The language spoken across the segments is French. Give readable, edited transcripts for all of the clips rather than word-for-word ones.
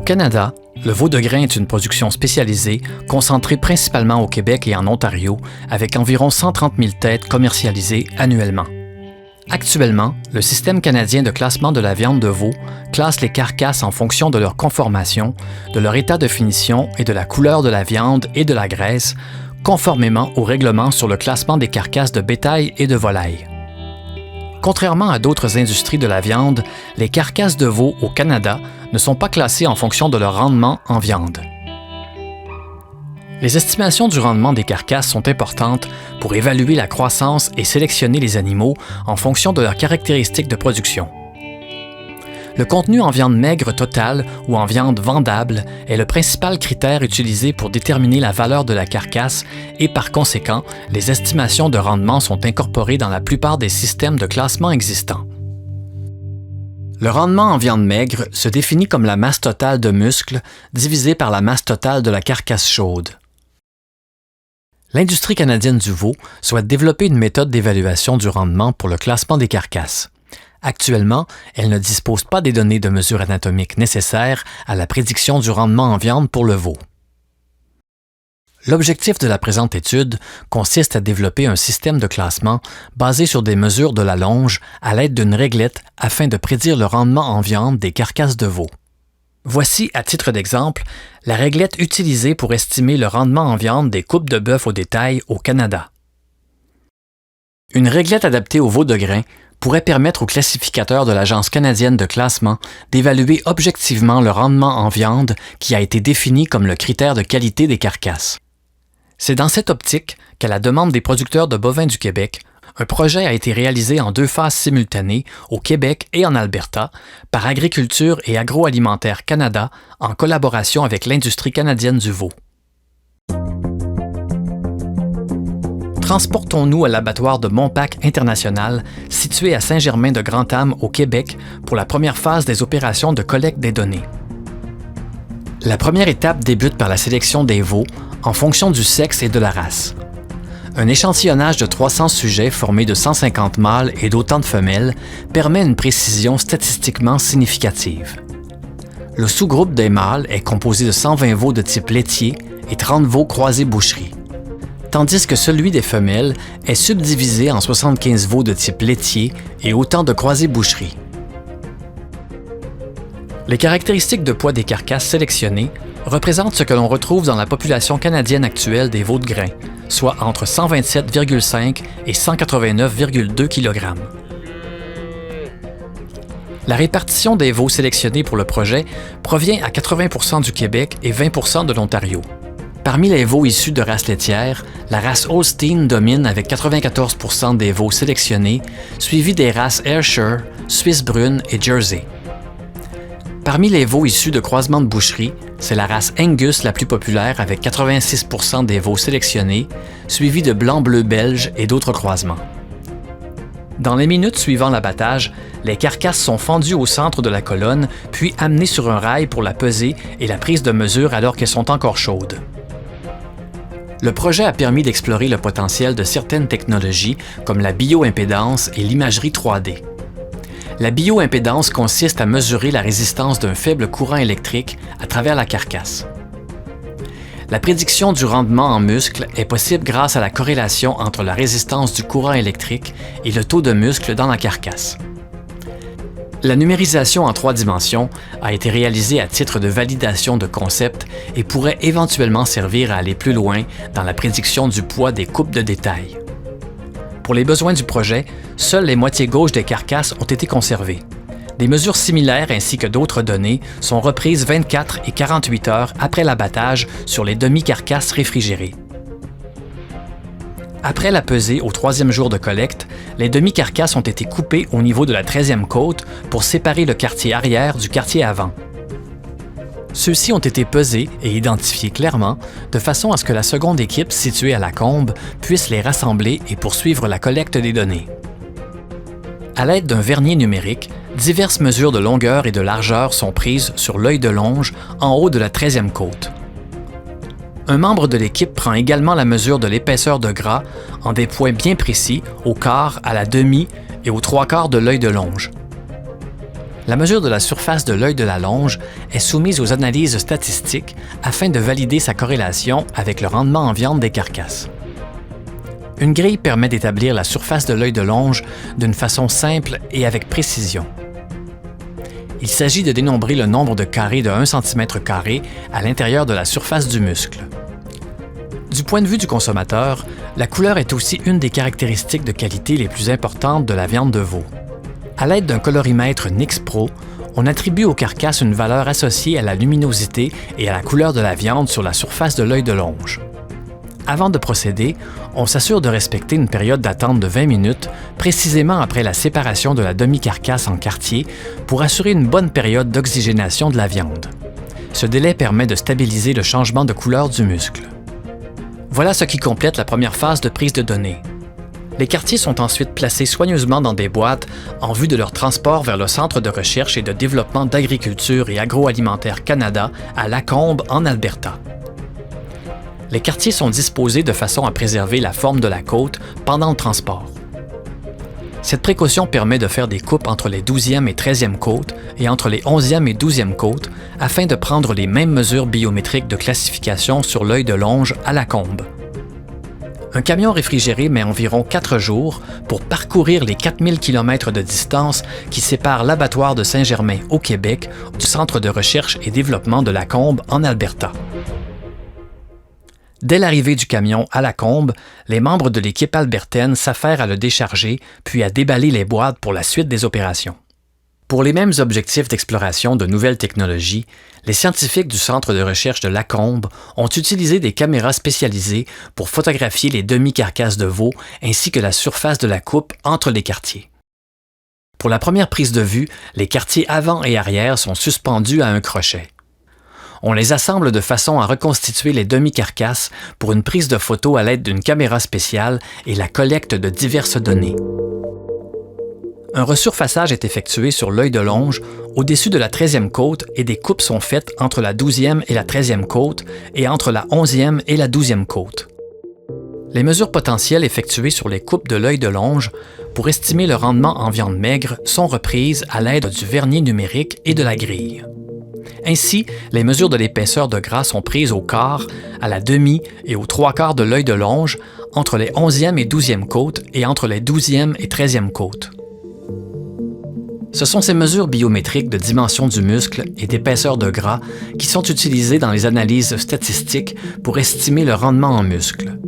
Canada, le veau de grain est une production spécialisée, concentrée principalement au Québec et en Ontario, avec environ 130 000 têtes commercialisées annuellement. Actuellement, le système canadien de classement de la viande de veau classe les carcasses en fonction de leur conformation, de leur état de finition et de la couleur de la viande et de la graisse, conformément au règlement sur le classement des carcasses de bétail et de volaille. Contrairement à d'autres industries de la viande, les carcasses de veau au Canada ne sont pas classées en fonction de leur rendement en viande. Les estimations du rendement des carcasses sont importantes pour évaluer la croissance et sélectionner les animaux en fonction de leurs caractéristiques de production. Le contenu en viande maigre totale ou en viande vendable est le principal critère utilisé pour déterminer la valeur de la carcasse et par conséquent, les estimations de rendement sont incorporées dans la plupart des systèmes de classement existants. Le rendement en viande maigre se définit comme la masse totale de muscles divisée par la masse totale de la carcasse chaude. L'industrie canadienne du veau souhaite développer une méthode d'évaluation du rendement pour le classement des carcasses. Actuellement, elle ne dispose pas des données de mesure anatomique nécessaires à la prédiction du rendement en viande pour le veau. L'objectif de la présente étude consiste à développer un système de classement basé sur des mesures de la longe à l'aide d'une réglette afin de prédire le rendement en viande des carcasses de veau. Voici, à titre d'exemple, la réglette utilisée pour estimer le rendement en viande des coupes de bœuf au détail au Canada. Une réglette adaptée au veau de grain pourrait permettre aux classificateurs de l'Agence canadienne de classement d'évaluer objectivement le rendement en viande qui a été défini comme le critère de qualité des carcasses. C'est dans cette optique qu'à la demande des producteurs de bovins du Québec, un projet a été réalisé en 2 phases simultanées au Québec et en Alberta par Agriculture et Agroalimentaire Canada en collaboration avec l'industrie canadienne du veau. Transportons-nous à l'abattoir de Montpac International, situé à Saint-Germain-de-Grantham au Québec, pour la première phase des opérations de collecte des données. La première étape débute par la sélection des veaux en fonction du sexe et de la race. Un échantillonnage de 300 sujets formés de 150 mâles et d'autant de femelles permet une précision statistiquement significative. Le sous-groupe des mâles est composé de 120 veaux de type laitier et 30 veaux croisés boucherie, tandis que celui des femelles est subdivisé en 75 veaux de type laitier et autant de croisés boucherie. Les caractéristiques de poids des carcasses sélectionnées représentent ce que l'on retrouve dans la population canadienne actuelle des veaux de grain, soit entre 127,5 et 189,2 kg. La répartition des veaux sélectionnés pour le projet provient à 80% du Québec et 20% de l'Ontario. Parmi les veaux issus de races laitières, la race Holstein domine avec 94% des veaux sélectionnés, suivi des races Ayrshire, Suisse brune et Jersey. Parmi les veaux issus de croisements de boucherie, c'est la race Angus la plus populaire avec 86% des veaux sélectionnés, suivi de blanc-bleu belge et d'autres croisements. Dans les minutes suivant l'abattage, les carcasses sont fendues au centre de la colonne, puis amenées sur un rail pour la peser et la prise de mesure alors qu'elles sont encore chaudes. Le projet a permis d'explorer le potentiel de certaines technologies comme la bioimpédance et l'imagerie 3D. La bioimpédance consiste à mesurer la résistance d'un faible courant électrique à travers la carcasse. La prédiction du rendement en muscle est possible grâce à la corrélation entre la résistance du courant électrique et le taux de muscle dans la carcasse. La numérisation en 3 dimensions a été réalisée à titre de validation de concept et pourrait éventuellement servir à aller plus loin dans la prédiction du poids des coupes de détail. Pour les besoins du projet, seules les moitiés gauches des carcasses ont été conservées. Des mesures similaires ainsi que d'autres données sont reprises 24 et 48 heures après l'abattage sur les demi-carcasses réfrigérées. Après la pesée au 3e jour de collecte, les demi-carcasses ont été coupées au niveau de la 13e côte pour séparer le quartier arrière du quartier avant. Ceux-ci ont été pesés et identifiés clairement, de façon à ce que la seconde équipe située à la combe puisse les rassembler et poursuivre la collecte des données. À l'aide d'un vernier numérique, diverses mesures de longueur et de largeur sont prises sur l'œil de longe en haut de la 13e côte. Un membre de l'équipe prend également la mesure de l'épaisseur de gras en des points bien précis au quart, à la demi et aux 3/4 de l'œil de longe. La mesure de la surface de l'œil de la longe est soumise aux analyses statistiques afin de valider sa corrélation avec le rendement en viande des carcasses. Une grille permet d'établir la surface de l'œil de longe d'une façon simple et avec précision. Il s'agit de dénombrer le nombre de carrés de 1 cm² à l'intérieur de la surface du muscle. Du point de vue du consommateur, la couleur est aussi une des caractéristiques de qualité les plus importantes de la viande de veau. À l'aide d'un colorimètre NIX Pro, on attribue aux carcasses une valeur associée à la luminosité et à la couleur de la viande sur la surface de l'œil de longe. Avant de procéder, on s'assure de respecter une période d'attente de 20 minutes, précisément après la séparation de la demi-carcasse en quartiers, pour assurer une bonne période d'oxygénation de la viande. Ce délai permet de stabiliser le changement de couleur du muscle. Voilà ce qui complète la première phase de prise de données. Les quartiers sont ensuite placés soigneusement dans des boîtes en vue de leur transport vers le Centre de recherche et de développement d'agriculture et agroalimentaire Canada à Lacombe, en Alberta. Les quartiers sont disposés de façon à préserver la forme de la côte pendant le transport. Cette précaution permet de faire des coupes entre les 12e et 13e côtes et entre les 11e et 12e côtes afin de prendre les mêmes mesures biométriques de classification sur l'œil de longe à Lacombe. Un camion réfrigéré met environ 4 jours pour parcourir les 4000 km de distance qui séparent l'abattoir de Saint-Germain au Québec du Centre de recherche et développement de Lacombe en Alberta. Dès l'arrivée du camion à Lacombe, les membres de l'équipe albertaine s'affairent à le décharger puis à déballer les boîtes pour la suite des opérations. Pour les mêmes objectifs d'exploration de nouvelles technologies, les scientifiques du Centre de recherche de Lacombe ont utilisé des caméras spécialisées pour photographier les demi-carcasses de veau ainsi que la surface de la coupe entre les quartiers. Pour la première prise de vue, les quartiers avant et arrière sont suspendus à un crochet. On les assemble de façon à reconstituer les demi-carcasses pour une prise de photo à l'aide d'une caméra spéciale et la collecte de diverses données. Un resurfaçage est effectué sur l'œil de longe au-dessus de la 13e côte et des coupes sont faites entre la 12e et la 13e côte et entre la 11e et la 12e côte. Les mesures potentielles effectuées sur les coupes de l'œil de longe pour estimer le rendement en viande maigre sont reprises à l'aide du vernier numérique et de la grille. Ainsi, les mesures de l'épaisseur de gras sont prises au quart, à la demi et aux 3/4 de l'œil de longe, entre les 11e et 12e côtes et entre les 12e et 13e côtes. Ce sont ces mesures biométriques de dimension du muscle et d'épaisseur de gras qui sont utilisées dans les analyses statistiques pour estimer le rendement en muscle.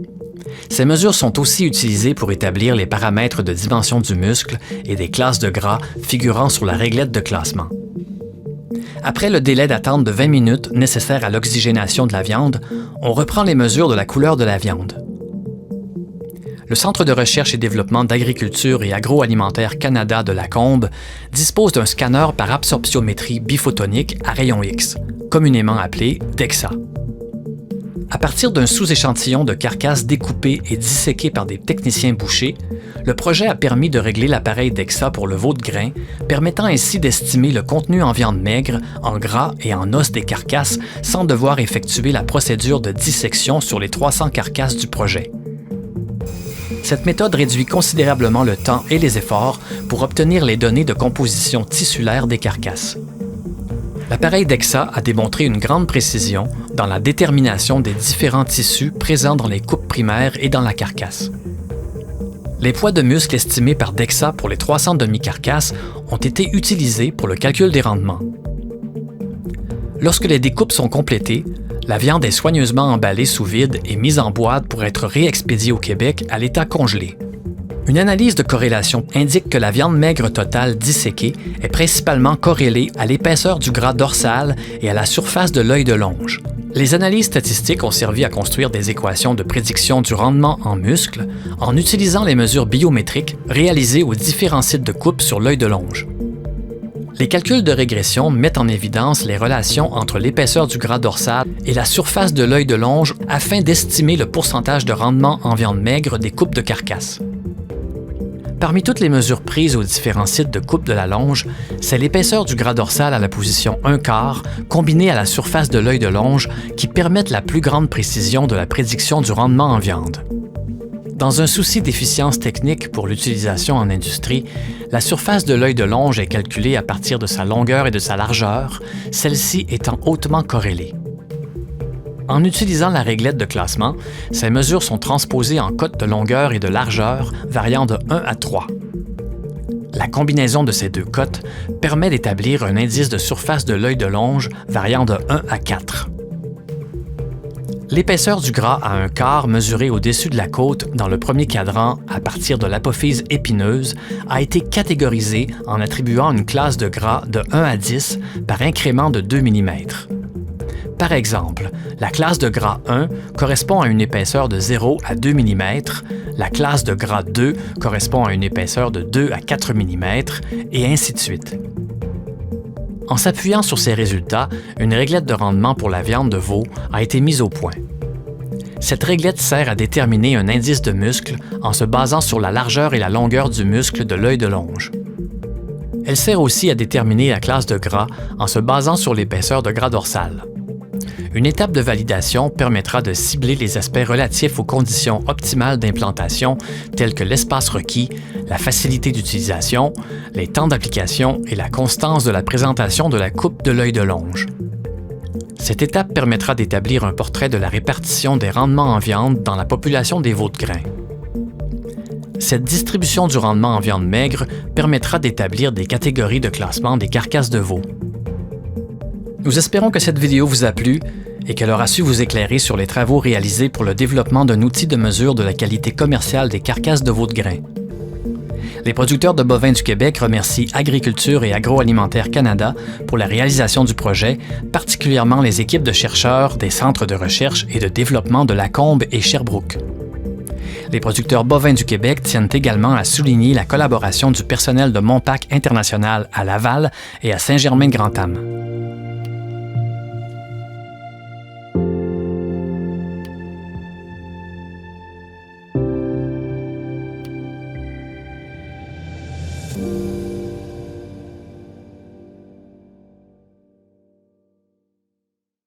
Ces mesures sont aussi utilisées pour établir les paramètres de dimension du muscle et des classes de gras figurant sur la réglette de classement. Après le délai d'attente de 20 minutes nécessaire à l'oxygénation de la viande, on reprend les mesures de la couleur de la viande. Le Centre de recherche et développement d'agriculture et agroalimentaire Canada de Lacombe dispose d'un scanner par absorptiométrie biphotonique à rayon X, communément appelé DEXA. À partir d'un sous-échantillon de carcasses découpées et disséquées par des techniciens bouchers, le projet a permis de régler l'appareil DEXA pour le veau de grain, permettant ainsi d'estimer le contenu en viande maigre, en gras et en os des carcasses sans devoir effectuer la procédure de dissection sur les 300 carcasses du projet. Cette méthode réduit considérablement le temps et les efforts pour obtenir les données de composition tissulaire des carcasses. L'appareil DEXA a démontré une grande précision dans la détermination des différents tissus présents dans les coupes primaires et dans la carcasse. Les poids de muscles estimés par DEXA pour les 300 demi-carcasses ont été utilisés pour le calcul des rendements. Lorsque les découpes sont complétées, la viande est soigneusement emballée sous vide et mise en boîte pour être réexpédiée au Québec à l'état congelé. Une analyse de corrélation indique que la viande maigre totale disséquée est principalement corrélée à l'épaisseur du gras dorsal et à la surface de l'œil de longe. Les analyses statistiques ont servi à construire des équations de prédiction du rendement en muscles en utilisant les mesures biométriques réalisées aux différents sites de coupe sur l'œil de longe. Les calculs de régression mettent en évidence les relations entre l'épaisseur du gras dorsal et la surface de l'œil de longe afin d'estimer le pourcentage de rendement en viande maigre des coupes de carcasse. Parmi toutes les mesures prises aux différents sites de coupe de la longe, c'est l'épaisseur du gras dorsal à la position 1/4 combinée à la surface de l'œil de longe qui permettent la plus grande précision de la prédiction du rendement en viande. Dans un souci d'efficience technique pour l'utilisation en industrie, la surface de l'œil de longe est calculée à partir de sa longueur et de sa largeur, celle-ci étant hautement corrélée. En utilisant la réglette de classement, ces mesures sont transposées en cotes de longueur et de largeur variant de 1 à 3. La combinaison de ces deux cotes permet d'établir un indice de surface de l'œil de longe variant de 1 à 4. L'épaisseur du gras à un quart mesuré au-dessus de la côte dans le premier cadran à partir de l'apophyse épineuse a été catégorisée en attribuant une classe de gras de 1 à 10 par incrément de 2 mm. Par exemple, la classe de gras 1 correspond à une épaisseur de 0 à 2 mm, la classe de gras 2 correspond à une épaisseur de 2 à 4 mm, et ainsi de suite. En s'appuyant sur ces résultats, une réglette de rendement pour la viande de veau a été mise au point. Cette réglette sert à déterminer un indice de muscle en se basant sur la largeur et la longueur du muscle de l'œil de longe. Elle sert aussi à déterminer la classe de gras en se basant sur l'épaisseur de gras dorsal. Une étape de validation permettra de cibler les aspects relatifs aux conditions optimales d'implantation tels que l'espace requis, la facilité d'utilisation, les temps d'application et la constance de la présentation de la coupe de l'œil de longe. Cette étape permettra d'établir un portrait de la répartition des rendements en viande dans la population des veaux de grain. Cette distribution du rendement en viande maigre permettra d'établir des catégories de classement des carcasses de veau. Nous espérons que cette vidéo vous a plu et qu'elle aura su vous éclairer sur les travaux réalisés pour le développement d'un outil de mesure de la qualité commerciale des carcasses de veau de grain. Les producteurs de bovins du Québec remercient Agriculture et Agroalimentaire Canada pour la réalisation du projet, particulièrement les équipes de chercheurs des centres de recherche et de développement de Lacombe et Sherbrooke. Les producteurs bovins du Québec tiennent également à souligner la collaboration du personnel de Monpac International à Laval et à Saint-Germain-Grand-Am.